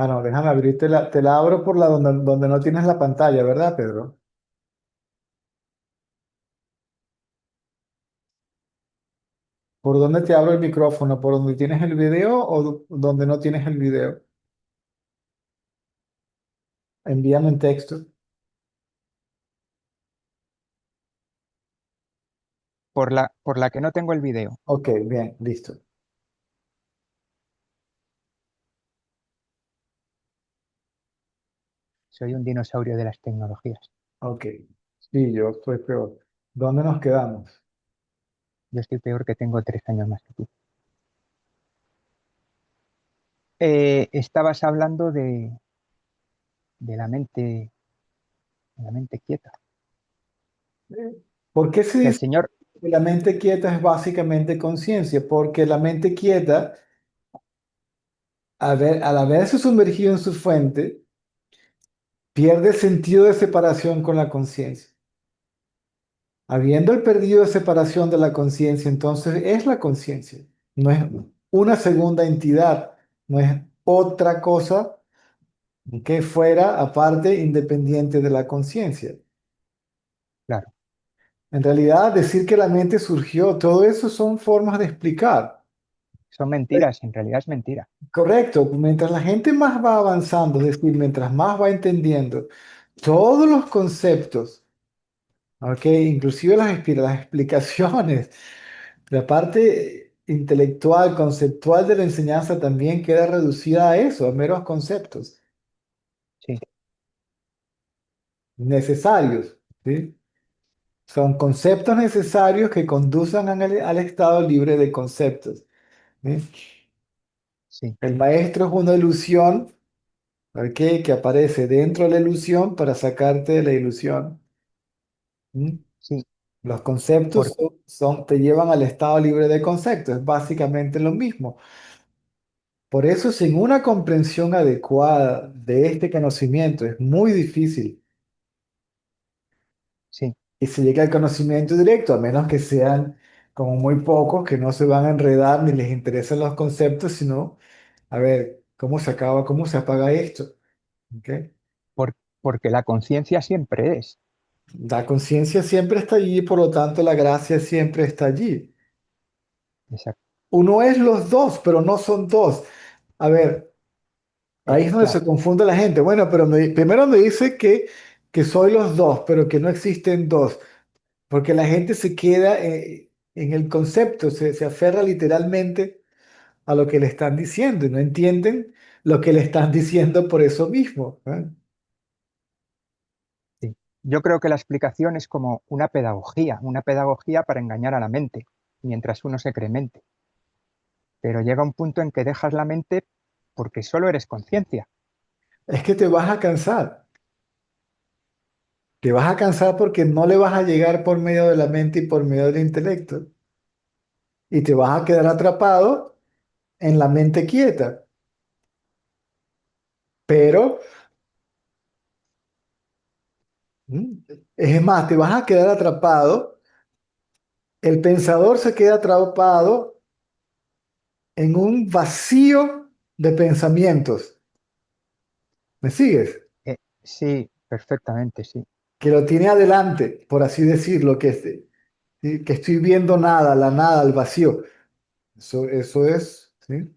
Ah, no, déjame abrirte te la abro por la donde no tienes la pantalla, ¿verdad, Pedro? ¿Por dónde te abro el micrófono? ¿Por donde tienes el video o donde no tienes el video? Envíame en texto. Por la que no tengo el video. Ok, bien, listo. Soy un dinosaurio de las tecnologías. Ok. Sí, yo estoy peor. ¿Dónde nos quedamos? Yo estoy peor que tengo 3 años más que tú. Estabas hablando de la mente quieta. ¿Por qué se Que el dice Señor, que la mente quieta es básicamente conciencia? Porque la mente quieta, al haberse sumergido en su fuente, pierde el sentido de separación con la conciencia. Habiendo el perdido de separación de la conciencia, entonces es la conciencia. No es una segunda entidad, no es otra cosa que fuera aparte independiente de la conciencia. claro, En realidad, decir que la mente surgió, todo eso son formas de explicar. son mentiras, en realidad es mentira. Correcto, mientras la gente más va avanzando, es decir, mientras más va entendiendo todos los conceptos, ¿ok? Inclusive las explicaciones, la parte intelectual, conceptual de la enseñanza también queda reducida a eso, a meros conceptos Sí, necesarios, ¿sí? Son conceptos necesarios que conducen al estado libre de conceptos, ¿sí? sí, El maestro es una ilusión, ¿ok? Que aparece dentro de la ilusión para sacarte de la ilusión. ¿Mm? sí. Los conceptos Por, te llevan al estado libre de conceptos, es básicamente lo mismo. Por eso, sin una comprensión adecuada de este conocimiento, es muy difícil sí, que se llegue al conocimiento directo, a menos que sean como muy pocos que no se van a enredar ni les interesan los conceptos, sino, a ver, ¿cómo se acaba, cómo se apaga esto? ¿Ok? porque la conciencia siempre es. La conciencia siempre está allí, por lo tanto, la gracia siempre está allí. Exacto, Uno es los dos, pero no son dos. A ver, ahí es donde se claro, confunde la gente. Bueno, pero primero me dice que soy los dos, pero que no existen dos, porque la gente se queda en el concepto, se aferra literalmente a lo que le están diciendo y no entienden lo que le están diciendo por eso mismo. ¿Eh? sí. Yo creo que la explicación es como una pedagogía para engañar a la mente, mientras uno se cree mente. Pero llega un punto en que dejas la mente porque solo eres conciencia. Es que te vas a cansar. Te vas a cansar porque no le vas a llegar por medio de la mente y por medio del intelecto. Y te vas a quedar atrapado en la mente quieta. Pero, ¿mm? Es más, te vas a quedar atrapado. El pensador se queda atrapado en un vacío de pensamientos. ¿Me sigues? Sí, perfectamente, sí. Que lo tiene adelante, por así decirlo, ¿sí? Que estoy viendo nada, la nada, el vacío. Eso es, ¿sí?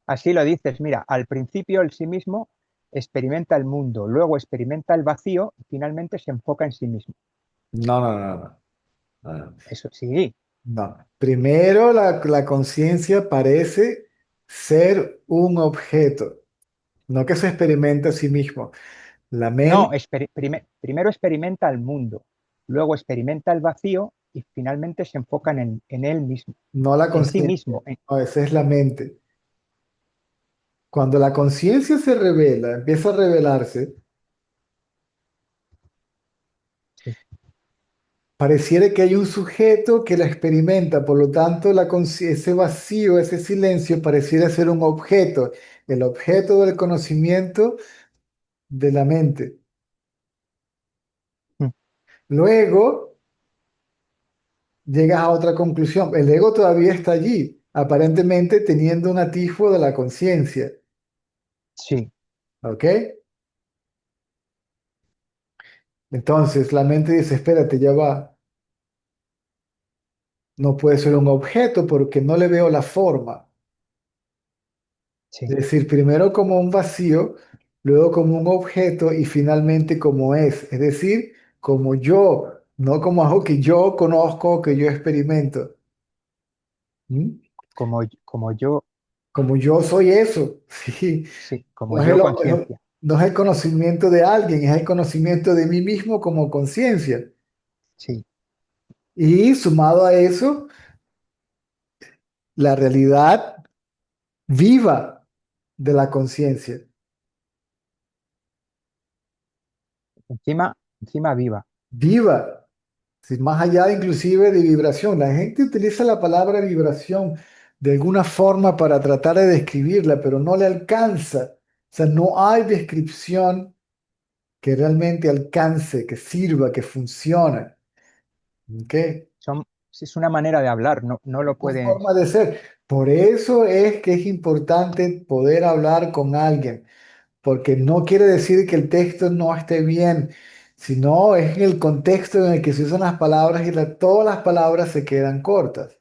Así lo dices, mira, al principio el sí mismo experimenta el mundo, luego experimenta el vacío y finalmente se enfoca en sí mismo. No, no, no, no. No, no. Eso sí, No. Primero la conciencia parece ser un objeto, no que se experimenta a sí mismo. La no, mente, primero experimenta el mundo, luego experimenta el vacío y finalmente se enfoca en él mismo, no la en sí conciencia. mismo. No, esa es la mente. Cuando la conciencia se revela, empieza a revelarse, Sí. pareciera que hay un sujeto que la experimenta, por lo tanto, ese vacío, ese silencio, pareciera ser un objeto, el objeto del conocimiento de la mente. Mm, Luego llegas a otra conclusión. El ego todavía está allí, aparentemente teniendo un atisbo de la conciencia. Sí, ¿Ok? Entonces la mente dice, espérate, ya va, no puede ser un objeto porque no le veo la forma. Es sí, decir, primero como un vacío, luego como un objeto y finalmente como es. Es decir, como yo, no como algo que yo conozco, que yo experimento. ¿Mm? como yo, Como yo soy eso. Sí. sí, como No es yo el, conciencia. no es el conocimiento de alguien, es el conocimiento de mí mismo como conciencia. Sí, Y sumado a eso, la realidad viva de la conciencia. encima viva. Viva. Sí, más allá inclusive de vibración. La gente utiliza la palabra vibración de alguna forma para tratar de describirla, pero no le alcanza. O sea, no hay descripción que realmente alcance, que sirva, que funcione. ¿Ok? Es una manera de hablar, no, no lo Una puede. forma de ser. Por eso es que es importante poder hablar con alguien, porque no quiere decir que el texto no esté bien, sino es en el contexto en el que se usan las palabras y todas las palabras se quedan cortas.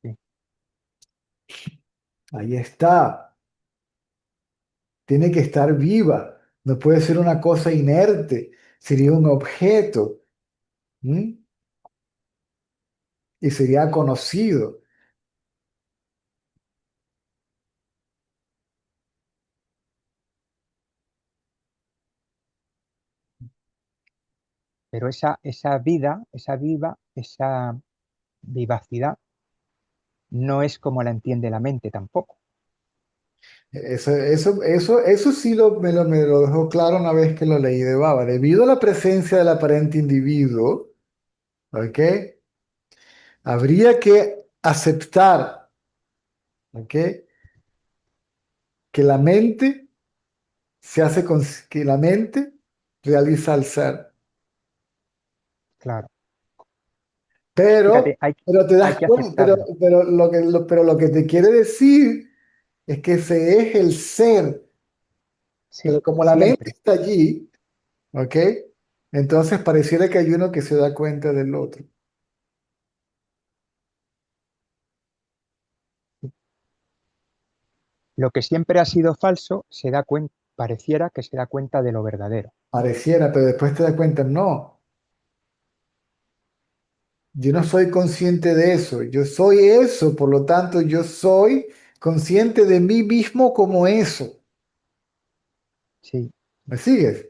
Sí. Ahí está. Tiene que estar viva. No puede ser una cosa inerte. Sería un objeto. ¿M? Y sería conocido. Pero esa vida, esa vivacidad, no es como la entiende la mente tampoco. Eso sí me lo dejó claro una vez que lo leí de Baba. Debido a la presencia del aparente individuo, ¿ok? Habría que aceptar, ¿ok? Que la mente que la mente realiza al ser. Claro. Pero, Fíjate, hay, pero te hay das que cuenta, aceptarlo. pero lo que te quiere decir es que ese es el ser, pero Sí, como la mente siempre. está allí, ¿ok? Entonces pareciera que hay uno que se da cuenta del otro. Lo que siempre ha sido falso se da cuenta, pareciera que se da cuenta de lo verdadero. Pareciera, pero después te das cuenta, no, yo no soy consciente de eso, yo soy eso, por lo tanto yo soy consciente de mí mismo como eso. Sí. ¿Me sigues?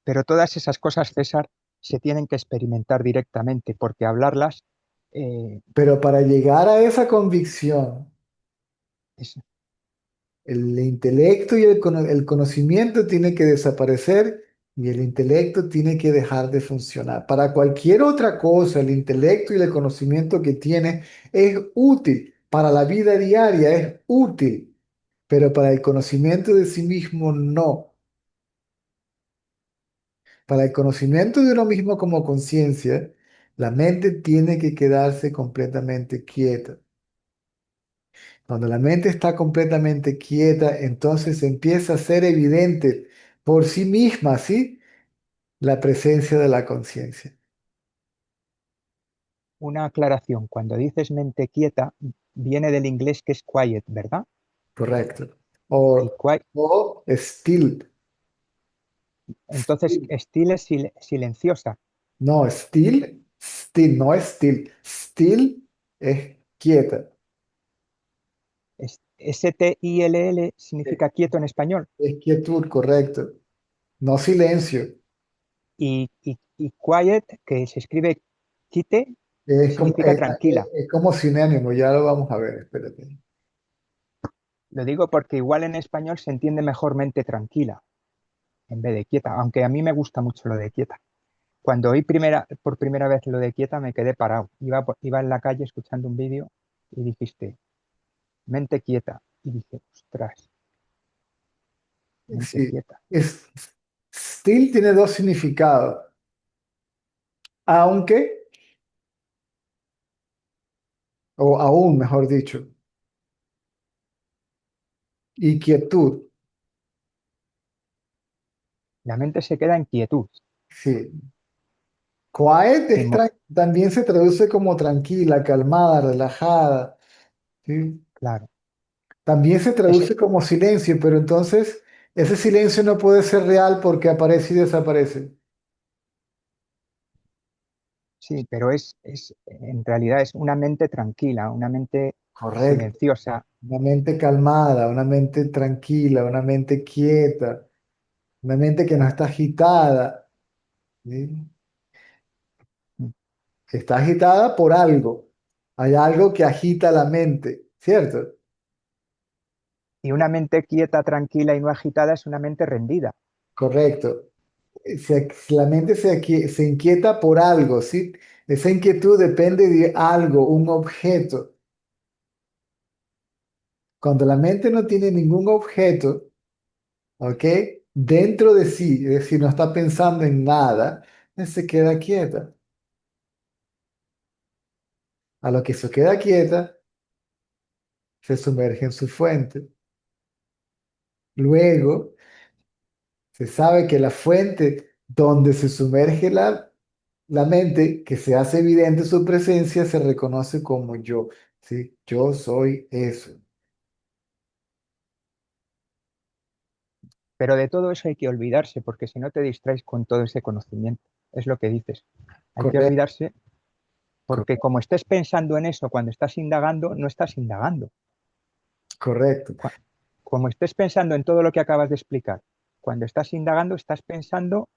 Pero todas esas cosas, César, se tienen que experimentar directamente, porque hablarlas eh, Pero para llegar a esa convicción, es, el intelecto y el conocimiento tiene que desaparecer y el intelecto tiene que dejar de funcionar. Para cualquier otra cosa, el intelecto y el conocimiento que tiene es útil. Para la vida diaria es útil, pero para el conocimiento de sí mismo no. Para el conocimiento de uno mismo como conciencia, la mente tiene que quedarse completamente quieta. Cuando la mente está completamente quieta, entonces empieza a ser evidente por sí misma, ¿sí? La presencia de la conciencia. una aclaración. Cuando dices mente quieta, viene del inglés que es quiet, ¿verdad? Correcto. Y O still. entonces, Still. still es silenciosa. No, still, no es still. Still es quieta. STILL Es, significa quieto en español. es quietud, correcto. No silencio. Y quiet, que se escribe quite, significa tranquila. Es como sinónimo, ya lo vamos a ver, espérate. Lo digo porque igual en español se entiende mejor mente tranquila en vez de quieta, aunque a mí me gusta mucho lo de quieta. Cuando oí por primera vez lo de quieta me quedé parado. Iba en la calle escuchando un vídeo y dijiste, mente quieta. Y dije, ostras, mente Sí, quieta. still tiene dos significados, aunque, o aún, mejor dicho. y quietud. La mente se queda en quietud. Sí. Quiet En mo- también se traduce como tranquila, calmada, relajada. ¿Sí? claro. También se Es, traduce como silencio, pero entonces ese silencio no puede ser real porque aparece y desaparece. sí, pero en realidad es una mente tranquila, una mente Correcto. silenciosa. Una mente calmada, una mente tranquila, una mente quieta, una mente que no Claro. está agitada. ¿Sí? Mm. Está agitada por algo. Hay algo que agita la mente, ¿cierto? Y una mente quieta, tranquila y no agitada es una mente rendida. Correcto. La mente se inquieta por algo, ¿sí? Esa inquietud depende de algo, un objeto. Cuando la mente no tiene ningún objeto, ¿ok? Dentro de sí, es decir, no está pensando en nada, se queda quieta. A lo que se queda quieta, se sumerge en su fuente. Luego, se sabe que la fuente donde se sumerge la mente, que se hace evidente su presencia, se reconoce como yo, ¿sí? Yo soy eso. Pero de todo eso hay que olvidarse, porque si no te distraes con todo ese conocimiento. Es lo que dices. Hay que Correcto, olvidarse porque correcto, como estés pensando en eso cuando estás indagando, no estás indagando. correcto. Cu- Como estés pensando en todo lo que acabas de explicar, cuando estás indagando, estás pensando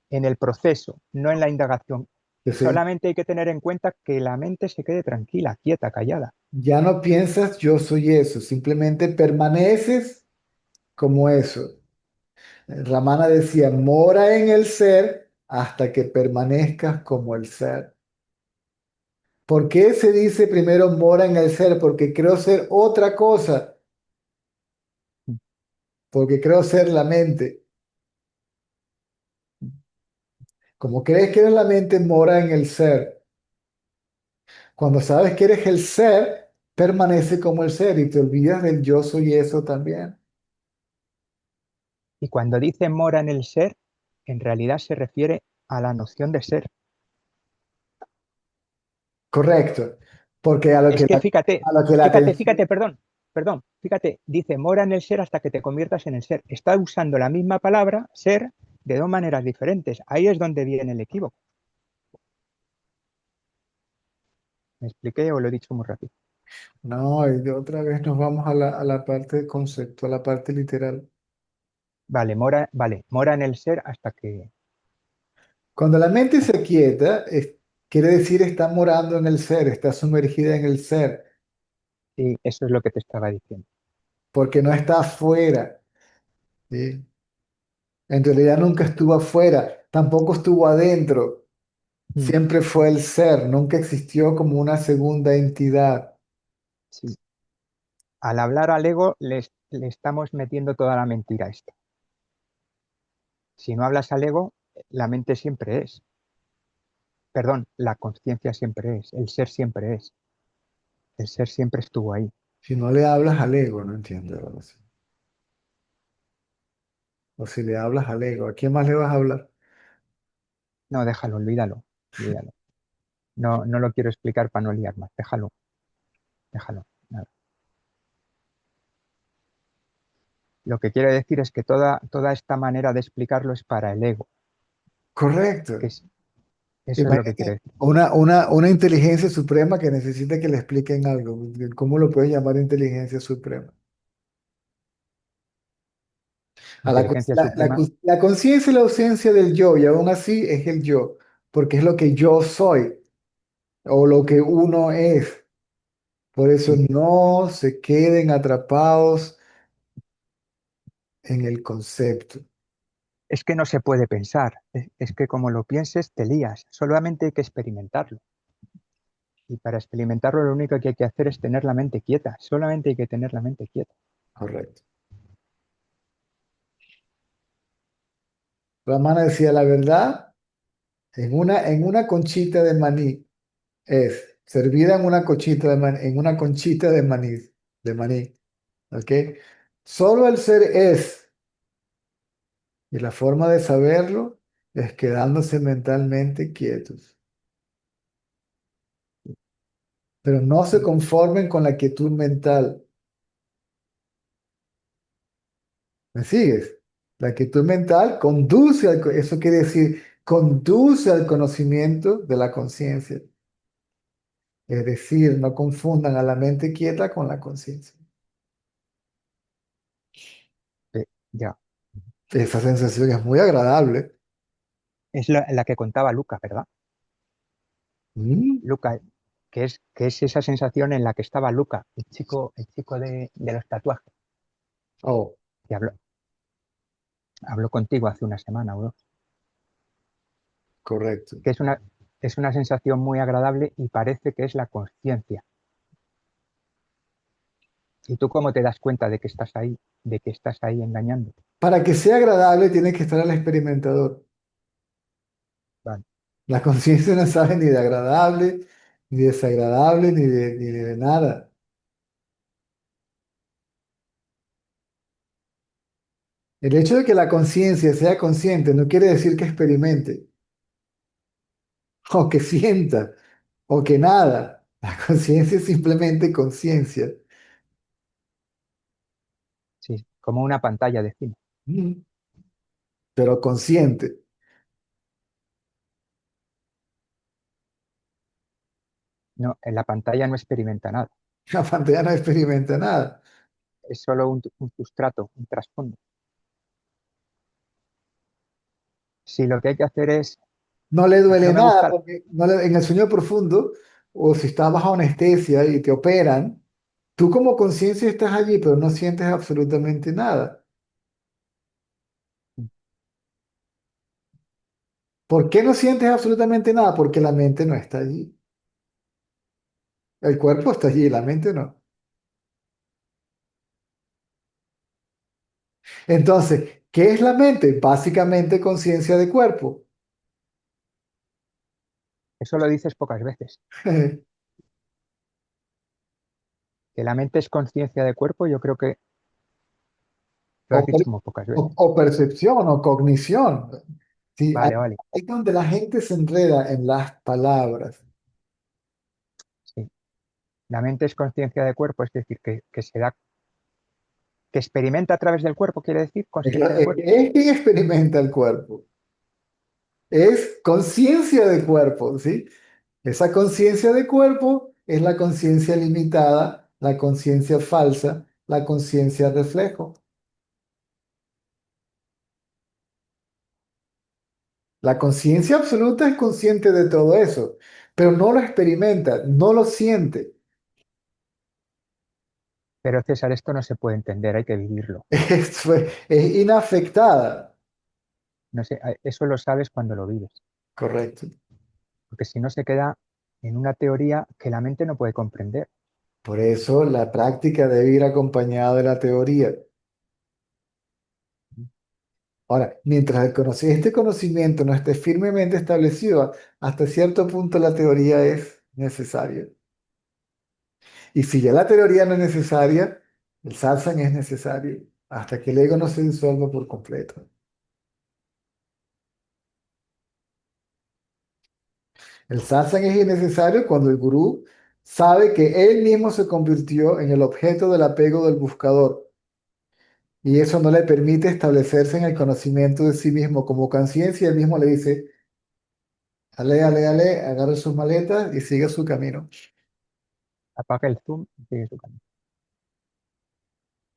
en el proceso, no en la indagación. Entonces, Solamente hay que tener en cuenta que la mente se quede tranquila, quieta, callada. ya no piensas yo soy eso, simplemente permaneces como eso. Ramana decía, mora en el ser hasta que permanezcas como el ser. ¿Por qué se dice primero mora en el ser? Porque creo ser otra cosa, porque creo ser la mente. Como crees que eres la mente, mora en el ser. Cuando sabes que eres el ser, permanece como el ser y te olvidas del yo soy eso también. Y cuando dice mora en el ser, en realidad se refiere a la noción de ser. Correcto. Porque a lo Es que que fíjate, a lo que la fíjate, atención, perdón, fíjate, dice mora en el ser hasta que te conviertas en el ser. Está usando la misma palabra, ser, de dos maneras diferentes. Ahí es donde viene el equívoco. ¿Me expliqué o lo he dicho muy rápido? no, y de otra vez nos vamos a a la parte de concepto, a la parte literal. Vale, mora en el ser hasta que... Cuando la mente hasta- se quieta, quiere decir está morando en el ser, está sumergida en el ser, sí, eso es lo que te estaba diciendo. porque no está afuera, ¿sí? En realidad nunca estuvo afuera, tampoco estuvo adentro, Mm, siempre fue el ser, nunca existió como una segunda entidad. sí. Al hablar al ego le estamos metiendo toda la mentira a esto. Si no hablas al ego, la mente siempre es. Perdón, la conciencia siempre es. El ser siempre es. El ser siempre estuvo ahí. Si no le hablas al ego, no entiendo. Ahora sí. O si le hablas al ego, ¿a quién más le vas a hablar? No, déjalo, olvídalo, olvídalo. No, no lo quiero explicar para no liar más. Déjalo, déjalo. Nada. Lo que quiero decir es que toda esta manera de explicarlo es para el ego, que Correcto. es, eso es lo que quiero Imagínate decir. una inteligencia suprema que necesita que le expliquen algo. ¿Cómo lo puedes llamar inteligencia suprema? A Inteligencia suprema, la conciencia es la ausencia del yo, y aún así es el yo, porque es lo que yo soy o lo que uno es. Por eso sí. no se queden atrapados en el concepto. Es que no se puede pensar. Es que como lo pienses, te lías. Solamente hay que experimentarlo. Y para experimentarlo, lo único que hay que hacer es tener la mente quieta. Solamente hay que tener la mente quieta. Correcto. Ramana decía la verdad en una conchita de maní es servida en una conchita de maní, en una conchita de maní, ¿ok? Solo el ser es. Y la forma de saberlo es quedándose mentalmente quietos. Pero no se conformen con la quietud mental. ¿Me sigues? La quietud mental conduce eso quiere decir, conduce al conocimiento de la conciencia. Es decir, no confundan a la mente quieta con la conciencia. Ya. Esa sensación es muy agradable. Es la que contaba Luca, ¿verdad? Mm. Luca, que es esa sensación en la que estaba Luca, el chico de los tatuajes, Oh, que habló contigo hace una semana o dos, correcto. que es una sensación muy agradable y parece que es la conciencia. ¿Y tú cómo te das cuenta de que estás ahí engañando? Para que sea agradable tiene que estar el experimentador. Vale, La conciencia no sabe ni de agradable, ni desagradable, ni de nada. El hecho de que la conciencia sea consciente no quiere decir que experimente, o que sienta, o que nada. La conciencia es simplemente conciencia. sí, como una pantalla de cine. Mm. Pero consciente. No, en la pantalla no experimenta nada, La pantalla no experimenta nada. es solo un sustrato, un trasfondo. Si lo que hay que hacer es, No le duele no me nada, gusta, porque en el sueño profundo, o si estás bajo anestesia y te operan, tú como conciencia estás allí, pero no sientes absolutamente nada. ¿Por qué no sientes absolutamente nada? Porque la mente no está allí. El cuerpo está allí, la mente no. Entonces, ¿qué es la mente? Básicamente conciencia de cuerpo. eso lo dices pocas veces, que la mente es conciencia de cuerpo, yo creo que lo O, has dicho muy pocas veces. o percepción o cognición. Sí, ahí Vale, vale, es donde la gente se enreda en las palabras. sí. La mente es conciencia de cuerpo, es decir, que experimenta a través del cuerpo, quiere decir conciencia de cuerpo. Es quien experimenta el cuerpo. Es conciencia de cuerpo, ¿sí? Esa conciencia de cuerpo es la conciencia limitada, la conciencia falsa, la conciencia reflejo. La conciencia absoluta es consciente de todo eso, pero no lo experimenta, no lo siente. Pero César, esto no se puede entender, hay que vivirlo. Es inafectada. No sé, eso lo sabes cuando lo vives, Correcto. porque si no se queda en una teoría que la mente no puede comprender. Por eso la práctica debe ir acompañada de la teoría. Ahora, mientras este conocimiento no esté firmemente establecido, hasta cierto punto la teoría es necesaria. Y si ya la teoría no es necesaria, el satsang es necesario, hasta que el ego no se disuelva por completo. El satsang es innecesario cuando el gurú sabe que él mismo se convirtió en el objeto del apego del buscador y eso no le permite establecerse en el conocimiento de sí mismo como conciencia. Él mismo le dice, ale, ale, ale, agarre sus maletas y siga su camino. Apaga el zoom y sigue su camino.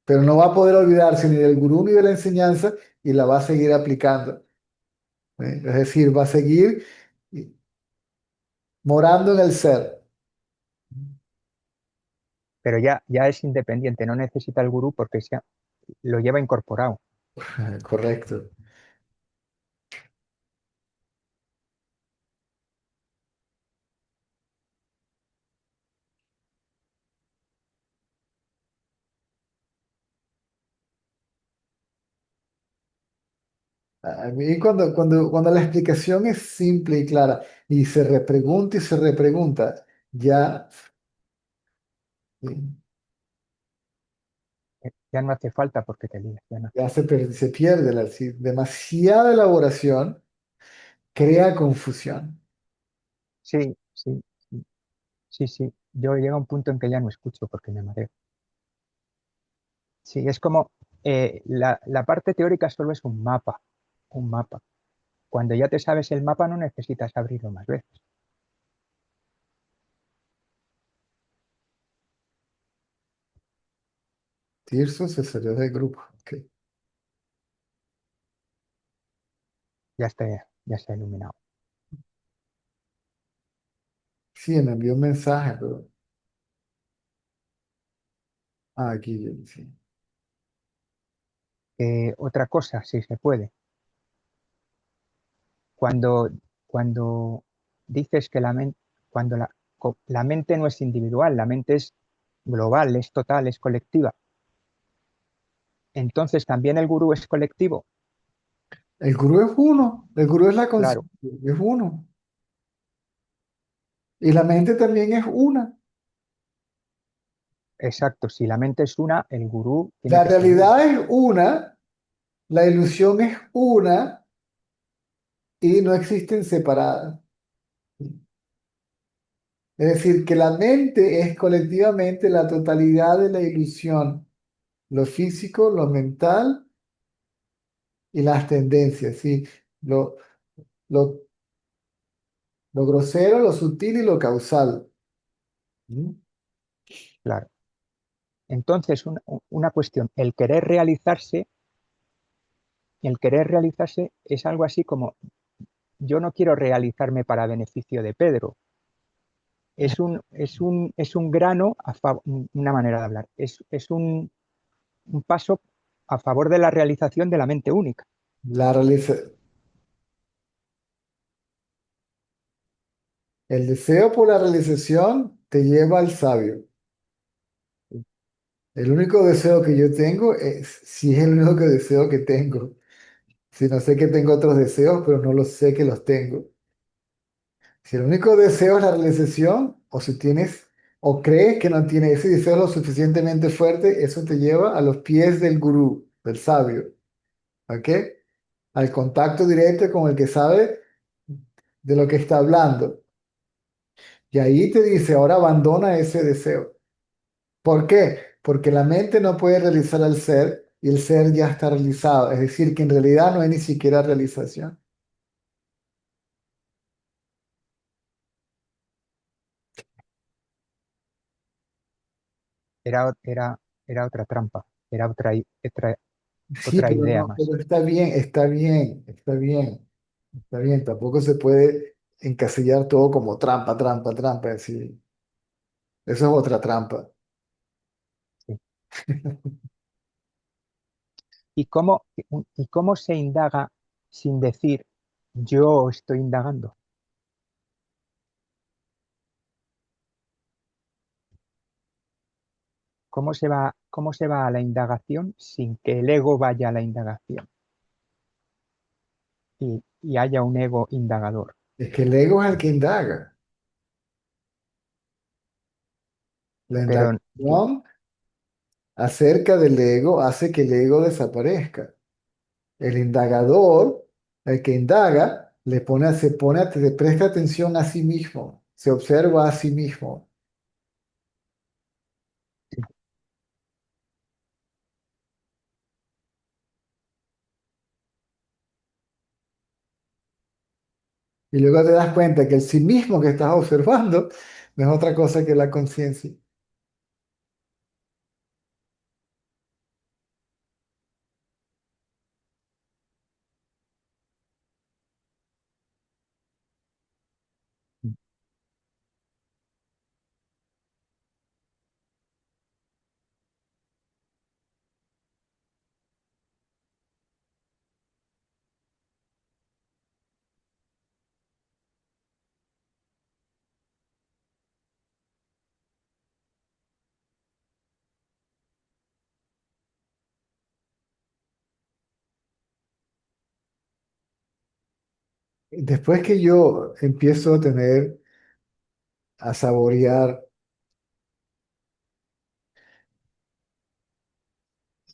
Pero no va a poder olvidarse ni del gurú ni de la enseñanza y la va a seguir aplicando. Es decir, va a seguir morando en el ser. Pero ya es independiente, no necesita el gurú porque lo lleva incorporado. Correcto. A mí cuando la explicación es simple y clara y se repregunta y se repregunta, ya, sí, ya no hace falta porque te lías, ya no hace Ya falta. se pierde si demasiada elaboración crea confusión. Sí, sí, sí, sí, sí. Yo llega a un punto en que ya no escucho porque me mareo. Sí, es como la parte teórica solo es un mapa, un mapa. Cuando ya te sabes el mapa no necesitas abrirlo más veces. Tirso se salió del grupo. Ok. Ya está iluminado. Sí, me envió un mensaje, pero... Ah, aquí viene, sí. Otra cosa, si se puede. Cuando, cuando dices que cuando la mente no es individual, la mente es global, es total, es colectiva, entonces también el gurú es colectivo. El gurú es uno, el gurú es la Claro, conciencia, es uno. Y la mente también es una. exacto. Si la mente es una, el gurú tiene La que ser uno. realidad es una, la ilusión es una y no existen separadas. Es decir, que la mente es colectivamente la totalidad de la ilusión, lo físico, lo mental y las tendencias, ¿sí? Lo, lo, lo grosero, lo sutil y lo causal. ¿Mm? Claro. Entonces, una cuestión, el querer realizarse es algo así como, yo no quiero realizarme para beneficio de Pedro. Es un grano, una manera de hablar, es un paso a favor de la realización de la mente única. La realiza- el deseo por la realización te lleva al sabio. El único deseo que yo tengo es, si es el único deseo que tengo. Si no sé que tengo otros deseos, pero no los sé que los tengo. Si el único deseo es la realización, o si tienes, o crees que no tienes ese deseo lo suficientemente fuerte, eso te lleva a los pies del gurú, del sabio, ¿ok? Al contacto directo con el que sabe de lo que está hablando. Y ahí te dice, ahora abandona ese deseo. ¿Por qué? Porque la mente no puede realizar al ser y el ser ya está realizado. Es decir, que en realidad no hay ni siquiera realización. Era otra trampa, era Sí, otra pero idea no, más. pero está bien, está bien, está bien, está bien. Tampoco se puede encasillar todo como trampa, trampa, trampa. Sí, eso es otra trampa. Sí. Y cómo se indaga sin decir yo estoy indagando? Cómo se va a la indagación sin que el ego vaya a la indagación y haya un ego indagador? Es que el ego es el que indaga. La Pero indagación acerca del ego hace que el ego desaparezca. El indagador, el que indaga, se presta atención a sí mismo, se observa a sí mismo. Y luego te das cuenta que el sí mismo que estás observando no es otra cosa que la conciencia. Después que yo empiezo a tener, a saborear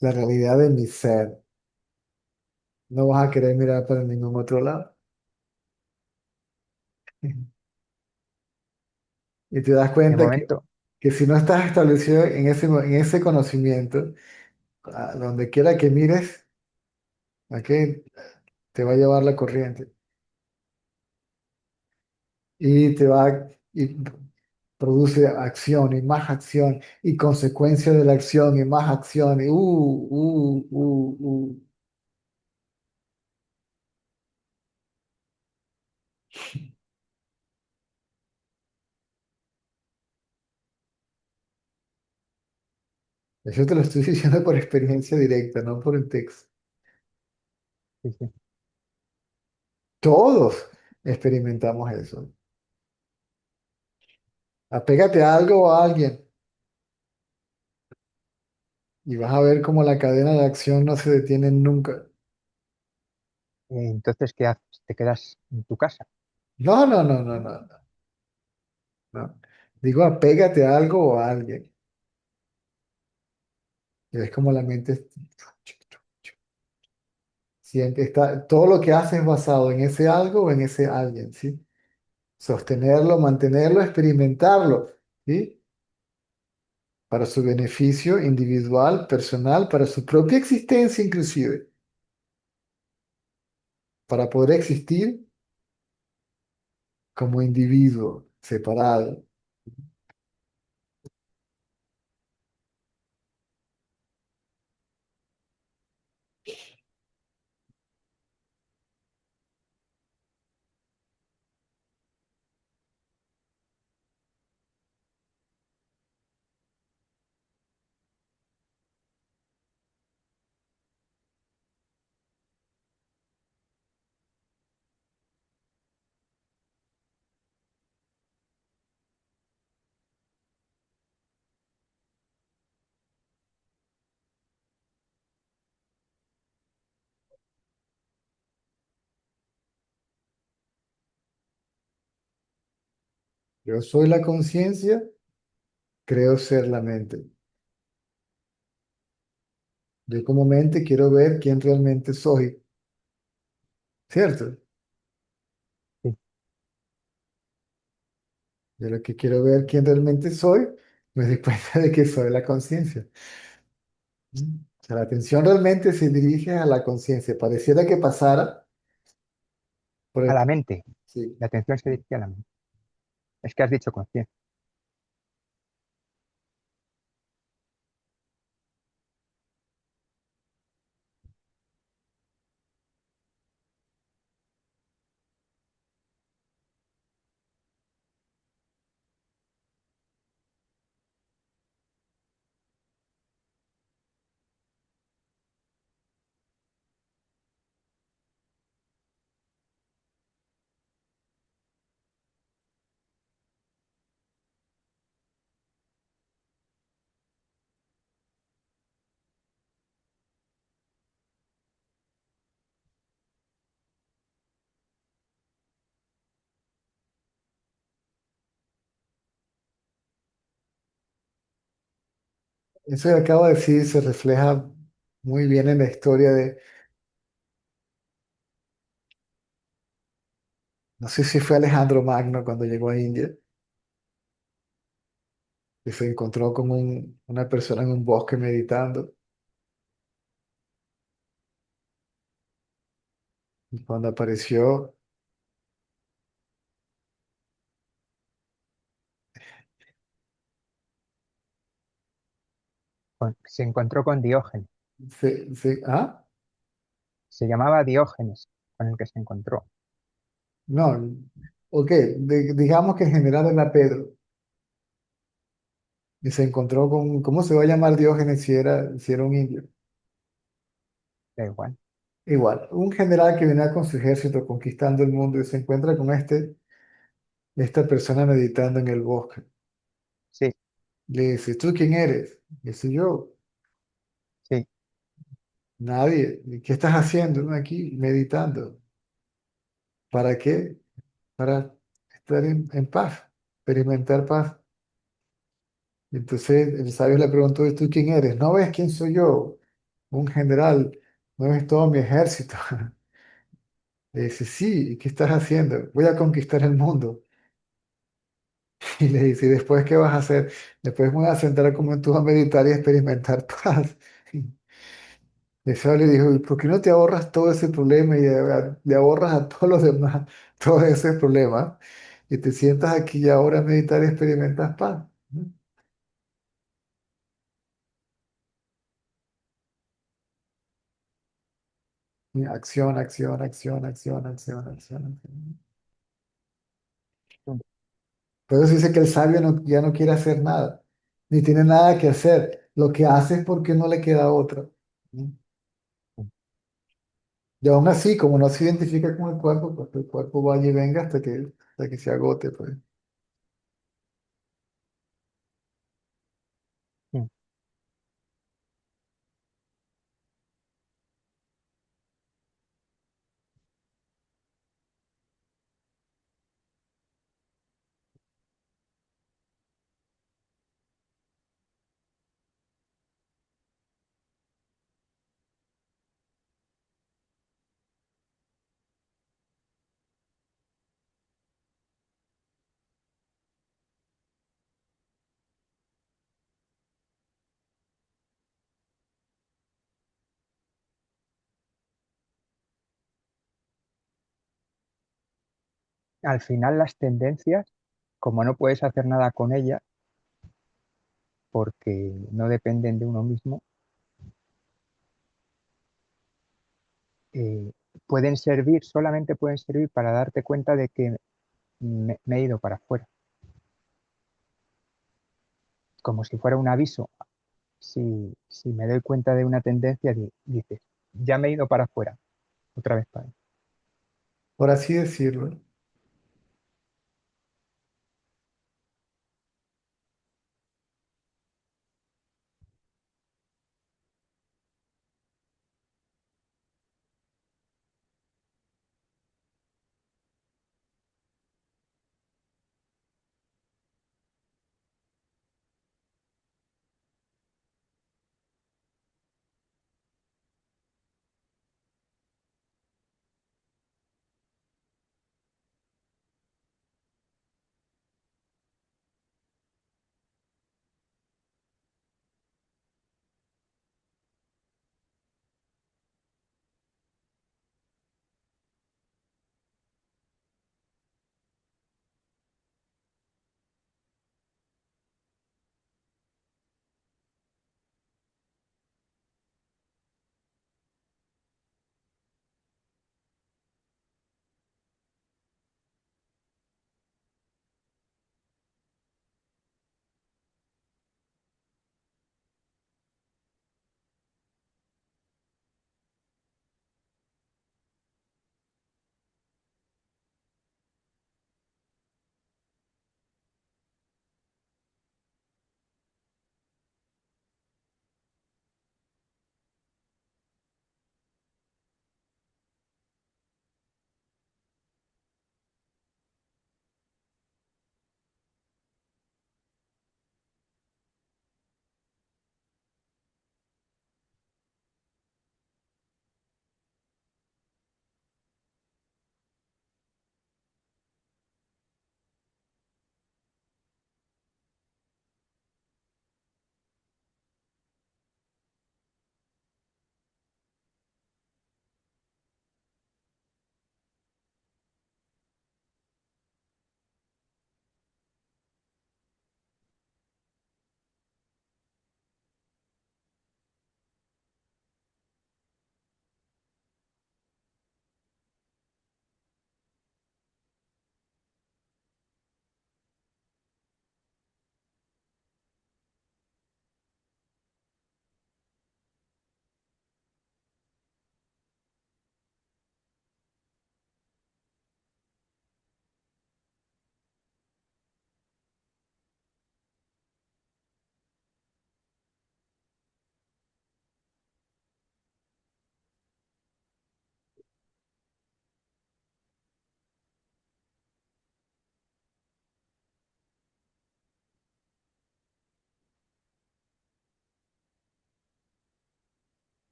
la realidad de mi ser. No vas a querer mirar para ningún otro lado. Y te das De cuenta momento, que si no estás establecido en ese conocimiento, a donde quiera que mires, ¿ok? Te va a llevar la corriente y y produce acción y más acción y consecuencia de la acción y más acción y Eso te lo estoy diciendo por experiencia directa, no por el texto. sí, sí. Todos experimentamos eso. Apégate a algo o a alguien y vas a ver cómo la cadena de acción no se detiene nunca. Entonces, ¿qué haces? ¿Te quedas en tu casa? No, no, no, no, no, no. Digo, apégate a algo o a alguien. Y es como la mente siempre está, todo lo que haces es basado en ese algo o en ese alguien, ¿sí? Sostenerlo, mantenerlo, experimentarlo, ¿sí? Para su beneficio individual, personal, para su propia existencia inclusive, para poder existir como individuo separado. Yo soy la conciencia, creo ser la mente. Yo como mente quiero ver quién realmente soy, ¿cierto? Sí. Yo lo que quiero ver quién realmente soy, me doy cuenta de que soy la conciencia. O sea, la atención realmente se dirige a la conciencia. Pareciera que pasara por A el... la mente. Sí. La atención se dirige a la mente. Es que has dicho conciencia. Eso que acabo de decir se refleja muy bien en la historia de, no sé si fue Alejandro Magno cuando llegó a India, que se encontró con una persona en un bosque meditando. Y cuando apareció, Se encontró con Diógenes. ¿ah? Se llamaba Diógenes con el que se encontró. No, ok, digamos que en general era Pedro. Y se encontró con, ¿cómo se va a llamar Diógenes si era un indio? Da igual. Igual, un general que venía con su ejército conquistando el mundo y se encuentra con esta persona meditando en el bosque. Sí, Le dice, ¿tú quién eres? Dice yo, sí. nadie. ¿Y qué estás haciendo? "No, aquí meditando. ¿Para qué? Para estar en paz, experimentar paz. Entonces el sabio le preguntó, ¿y tú quién eres? ¿No ves quién soy yo? un general, no es todo mi ejército. Le dice, sí, ¿y qué estás haciendo? Voy a conquistar el mundo. Y le dice, ¿y después qué vas a hacer? Después me voy a sentar como tú a meditar y experimentar paz. Y eso le dijo, ¿y por qué no te ahorras todo ese problema y le ahorras a todos los demás todo ese problema? Y te sientas aquí y ahora a meditar y experimentas paz. ¿No? Y acción, acción, acción, acción, acción, acción, acción. Mm, Por eso dice que el sabio ya no quiere hacer nada, ni tiene nada que hacer. Lo que hace es porque no le queda otra. ¿No? mm, Y aún así, como no se identifica con el cuerpo, pues el cuerpo vaya y venga hasta que se agote, pues. mm. Al final las tendencias, como no puedes hacer nada con ellas porque no dependen de uno mismo, eh, pueden servir, solamente pueden servir para darte cuenta de que me he ido para afuera, como si fuera un aviso. Si me doy cuenta de una tendencia, dices, ya me he ido para afuera, otra vez para. Por así decirlo.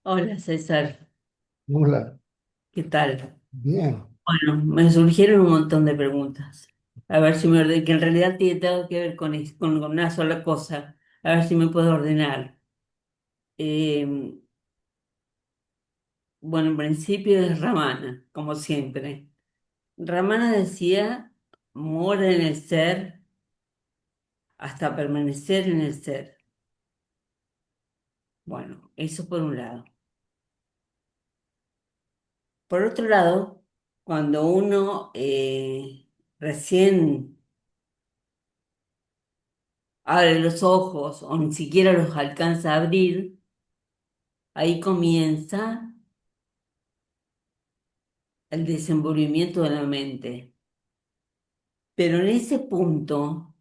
Hola César, Nula. ¿qué tal? Bien, Bueno, me surgieron un montón de preguntas. A ver si me ordeno, que en realidad tiene todo que ver con una sola cosa. A ver si me puedo ordenar. Eh, bueno, en principio es Ramana, como siempre. Ramana decía, mora en el ser hasta permanecer en el ser. Bueno, eso por un lado. Por otro lado, cuando uno recién abre los ojos o ni siquiera los alcanza a abrir, ahí comienza el desenvolvimiento de la mente. Pero en ese punto,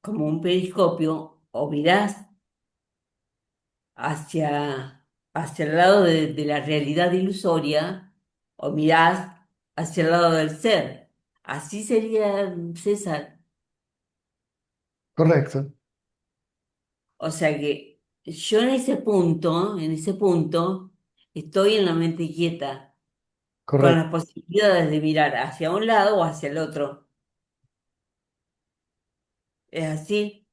como un periscopio, o mirás hacia el lado de la realidad ilusoria, o mirás hacia el lado del ser. Así sería, César. correcto, O sea que yo en ese punto, estoy en la mente quieta, con correcto, las posibilidades de mirar hacia un lado o hacia el otro. Es así.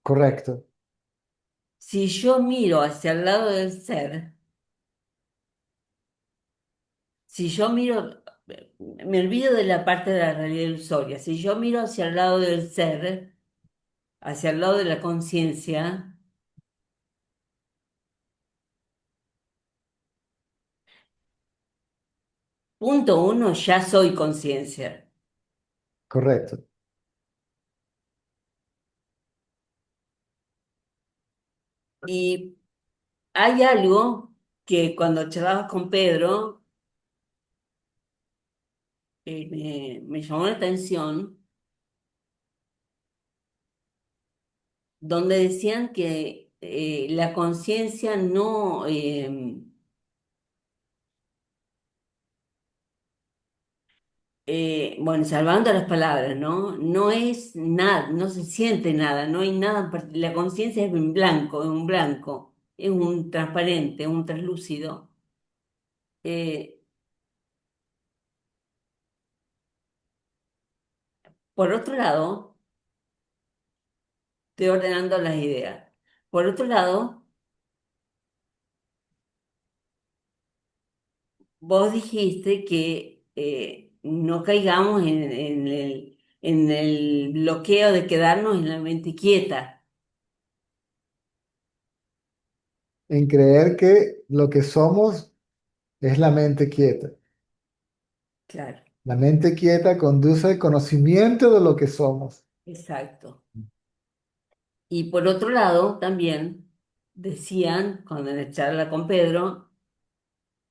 correcto, Si yo miro hacia el lado del ser, si yo miro, me olvido de la parte de la realidad ilusoria, si yo miro hacia el lado del ser, hacia el lado de la conciencia, punto uno, ya soy conciencia. correcto. Y hay algo que cuando charlabas con Pedro, me llamó la atención, donde decían que la conciencia no, bueno, salvando las palabras, ¿no? No es nada, no se siente nada, no hay nada, la conciencia es en blanco, es un blanco, es un transparente, un translúcido. Eh, por otro lado, estoy ordenando las ideas. Por otro lado, vos dijiste que no caigamos en el bloqueo de quedarnos en la mente quieta. En creer que lo que somos es la mente quieta. Claro, La mente quieta conduce al conocimiento de lo que somos. exacto. Y por otro lado, también decían, cuando en la charla con Pedro,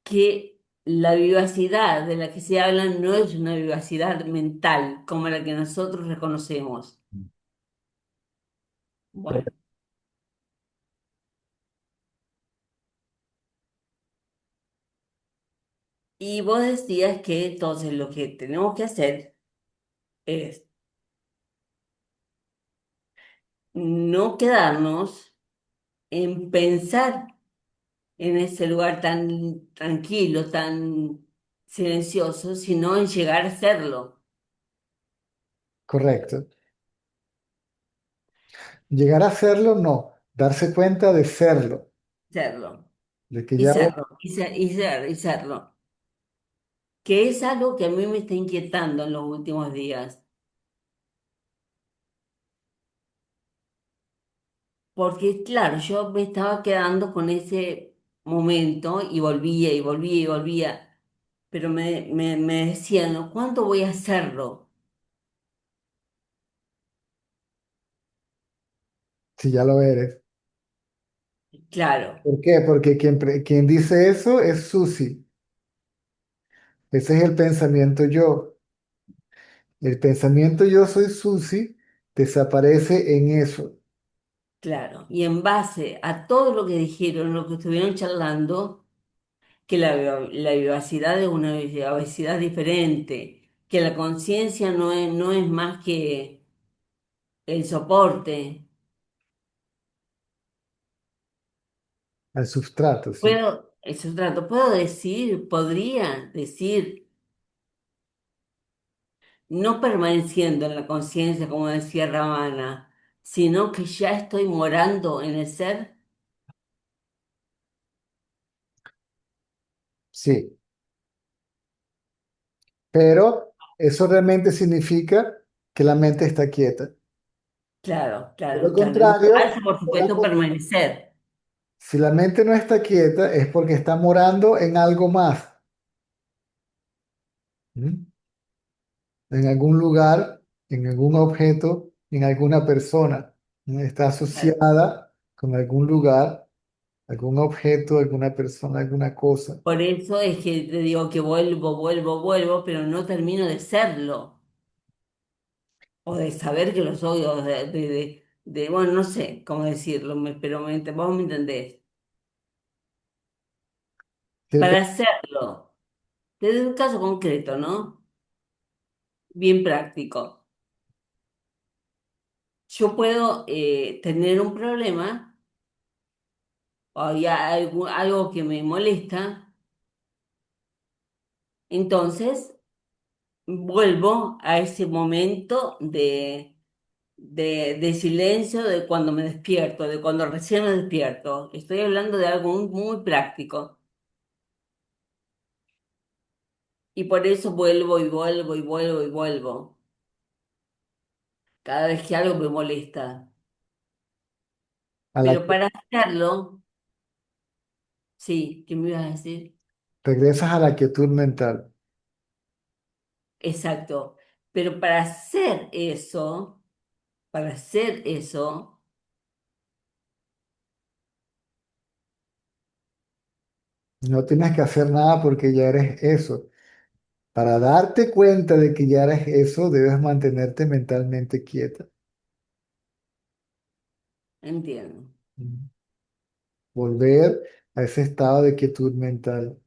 que la vivacidad de la que se habla no es una vivacidad mental como la que nosotros reconocemos. Bueno, y vos decías que entonces lo que tenemos que hacer es no quedarnos en pensar en ese lugar tan tranquilo, tan silencioso, sino en llegar a serlo, Correcto. Llegar a serlo, no. Darse cuenta de serlo. serlo, De que y ya, serlo, y serlo, que es algo que a mí me está inquietando en los últimos días, porque claro, yo me estaba quedando con ese momento y volvía y volvía y volvía, pero me decía, ¿no? ¿Cuánto voy a hacerlo? si ya lo eres. Claro, ¿Por qué? Porque quien dice eso es Susi. Ese es el pensamiento yo. El pensamiento yo soy Susi desaparece en eso. claro. Y en base a todo lo que dijeron, lo que estuvieron charlando, que la vivacidad es una vivacidad diferente, que la conciencia no es más que el soporte, al sustrato, sí. Puedo, eso trato, puedo decir, podría decir, no permaneciendo en la conciencia, como decía Ramana, sino que ya estoy morando en el ser. Sí, pero eso realmente significa que la mente está quieta. Claro, Por lo claro, claro. No contrario, hace, por supuesto, permanecer. si la mente no está quieta es porque está morando en algo más, ¿m? En algún lugar, en algún objeto, en alguna persona. ¿M? Está Claro. asociada con algún lugar, algún objeto, alguna persona, alguna cosa. Por eso es que te digo que vuelvo, vuelvo, vuelvo, pero no termino de serlo, o de saber que lo soy, o bueno, no sé cómo decirlo, pero vos me entendés. Siempre Para hacerlo, desde un caso concreto, ¿no? Bien práctico. Yo puedo tener un problema o hay algo que me molesta, entonces vuelvo a ese momento de silencio de cuando me despierto, de cuando recién me despierto. Estoy hablando de algo muy, muy práctico. Y por eso vuelvo y vuelvo y vuelvo y vuelvo. Cada vez que algo me molesta. a la Pero que para hacerlo, sí, ¿qué me ibas a decir? regresas a la quietud mental. Exacto. Pero para hacer eso, No tienes que hacer nada porque ya eres eso. Para darte cuenta de que ya eres eso, debes mantenerte mentalmente quieta. entiendo. Mm. Volver a ese estado de quietud mental.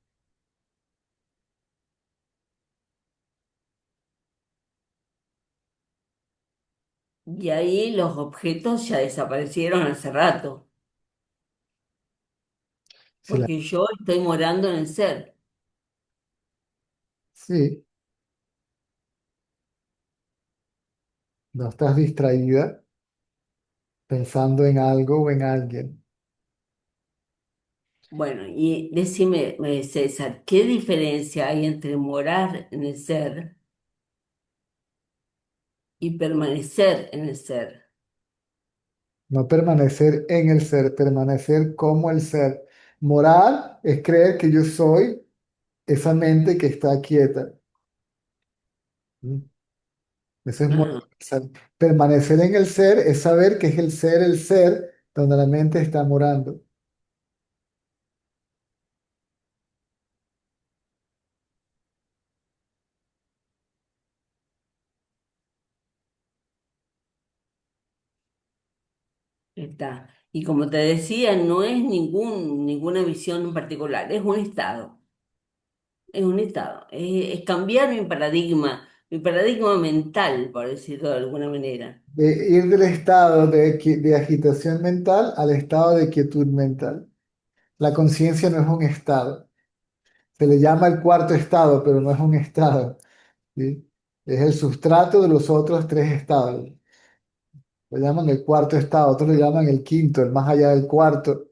Y ahí los objetos ya desaparecieron hace rato, Si la, porque yo estoy morando en el ser. sí, no estás distraída pensando en algo o en alguien. Bueno, y decime, César, ¿qué diferencia hay entre morar en el ser y permanecer en el ser? No permanecer en el ser, permanecer como el ser. Morar es creer que yo soy esa mente que está quieta. ¿Mm? Eso es morar Ah, en el ser. Permanecer en el ser es saber que es el ser, donde la mente está morando. está. Y como te decía, no es ninguna visión en particular, es un estado. Es un estado. Es cambiar mi paradigma mental, por decirlo de alguna manera. De ir del estado de agitación mental al estado de quietud mental. La conciencia no es un estado. Se le llama el cuarto estado, pero no es un estado, ¿sí? Es el sustrato de los otros tres estados. Lo llaman el cuarto estado, otros lo llaman el quinto, el más allá del cuarto,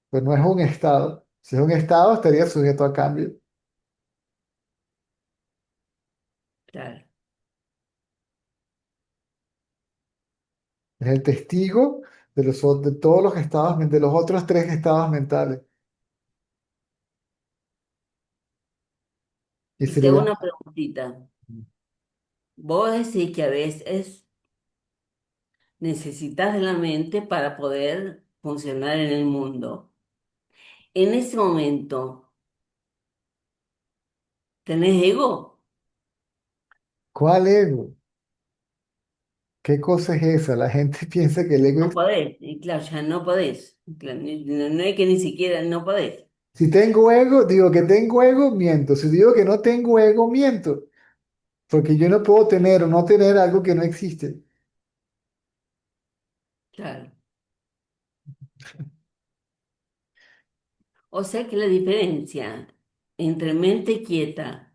pero no es un estado. Si es un estado, estaría sujeto a cambio. Claro. Es el testigo de todos los estados, de los otros tres estados mentales. Y Y se te le hago llama. una preguntita. Vos decís que a veces necesitas de la mente para poder funcionar en el mundo. En ese momento, ¿tenés ego? ¿Cuál ego? ¿Qué cosa es esa? La gente piensa que el ego No es... podés. Y claro, ya no podés. Claro, no es que ni siquiera no podés. Si tengo ego, digo que tengo ego, miento. Si digo que no tengo ego, miento. Porque yo no puedo tener o no tener algo que no existe. Claro. O sea que la diferencia entre mente quieta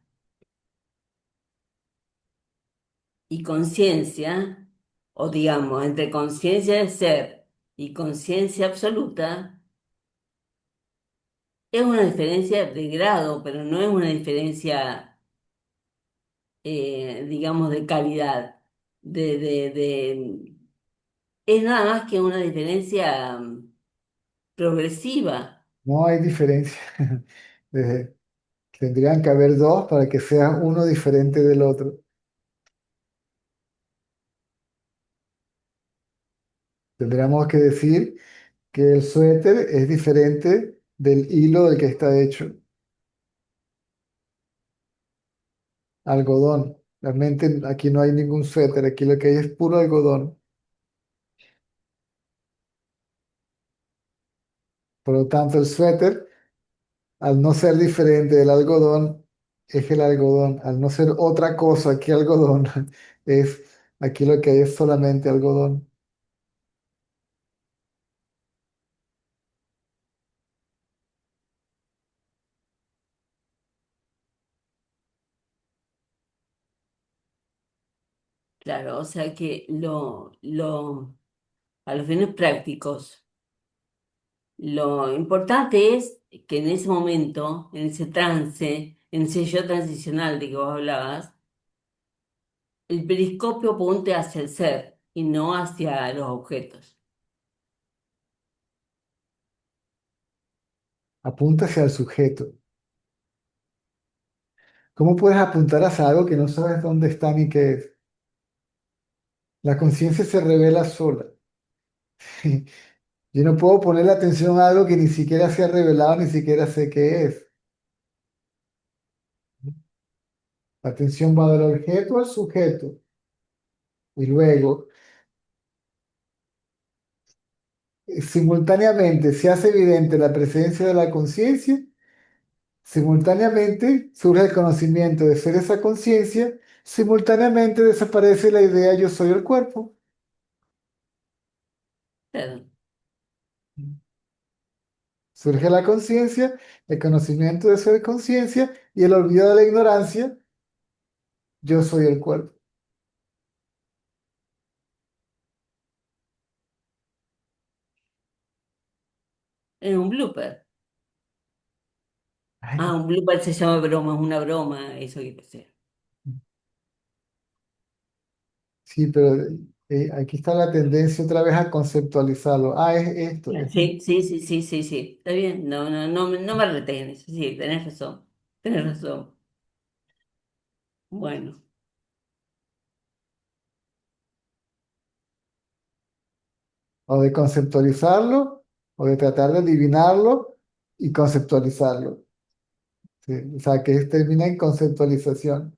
y conciencia, o digamos, entre conciencia de ser y conciencia absoluta, es una diferencia de grado, pero no es una diferencia, digamos, de calidad. Es nada más que una diferencia progresiva. No hay diferencia. Eh, Tendrían que haber dos para que sea uno diferente del otro. Tendríamos que decir que el suéter es diferente del hilo del que está hecho. Algodón. Realmente aquí no hay ningún suéter, aquí lo que hay es puro algodón. Por lo tanto, el suéter, al no ser diferente del algodón, es el algodón. Al no ser otra cosa que algodón, es aquí lo que hay es solamente algodón. Claro, o sea que a los fines prácticos, lo importante es que en ese momento, en ese trance, en ese yo transicional de que vos hablabas, el periscopio apunte hacia el ser y no hacia los objetos. Apunta hacia el sujeto. ¿Cómo puedes apuntar hacia algo que no sabes dónde está ni qué es? La conciencia se revela sola. Yo no puedo poner atención a algo que ni siquiera se ha revelado, ni siquiera sé qué es. La atención va del objeto al sujeto. Y luego, simultáneamente se hace evidente la presencia de la conciencia, simultáneamente surge el conocimiento de ser esa conciencia, simultáneamente desaparece la idea yo soy el cuerpo. Claro, Surge la conciencia, el conocimiento de ser conciencia y el olvido de la ignorancia, yo soy el cuerpo. es un blooper. Ay, Ah, un blooper se llama broma, es una broma, eso quiere decir. sí, pero aquí está la tendencia otra vez a conceptualizarlo. Ah, es esto. Sí, sí, sí, sí, sí, sí. Está bien, no, no, no, no me retenes. Sí, tenés razón. Tenés razón. Bueno, O de conceptualizarlo, o de tratar de adivinarlo y conceptualizarlo. Sí, o sea, que termina en conceptualización.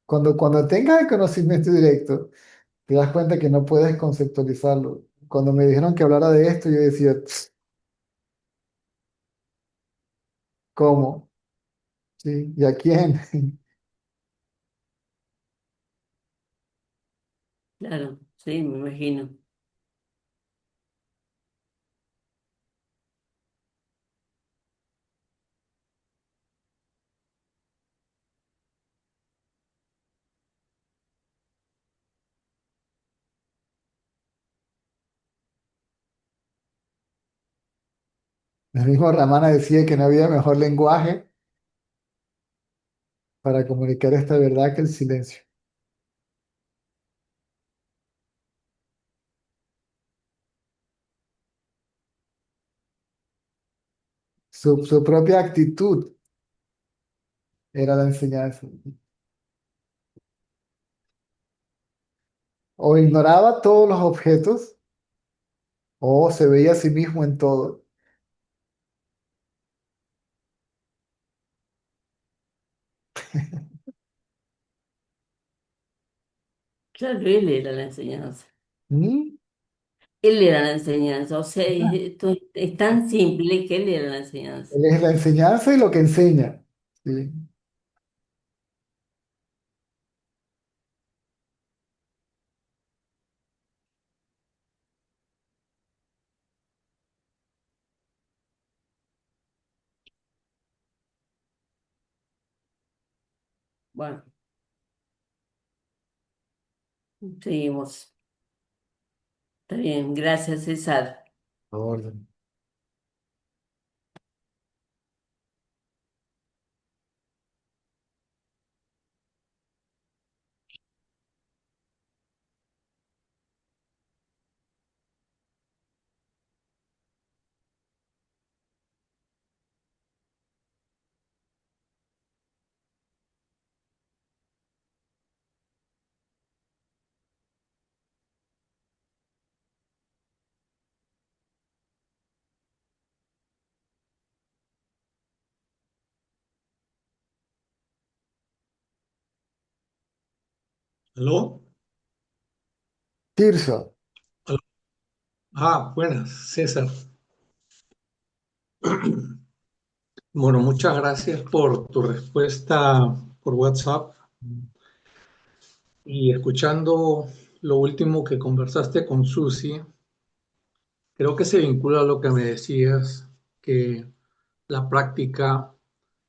Cuando tengas el conocimiento directo, te das cuenta que no puedes conceptualizarlo. Cuando me dijeron que hablara de esto, yo decía, "Pss, ¿cómo? ¿Sí? ¿Y a quién?" claro, sí, me imagino. El mismo Ramana decía que no había mejor lenguaje para comunicar esta verdad que el silencio. Su propia actitud era la enseñanza. O ignoraba todos los objetos, o se veía a sí mismo en todo. Claro, él era la enseñanza. ¿Mm? Él era la enseñanza. O sea, esto es tan simple que él era la enseñanza. Él es la enseñanza y lo que enseña. ¿Sí? Bueno, seguimos. Está bien, gracias, César. Orden. ¿Aló? Tirso, ¿Aló? Ah, buenas, César. Bueno, muchas gracias por tu respuesta por WhatsApp y escuchando lo último que conversaste con Susi, creo que se vincula a lo que me decías, que la práctica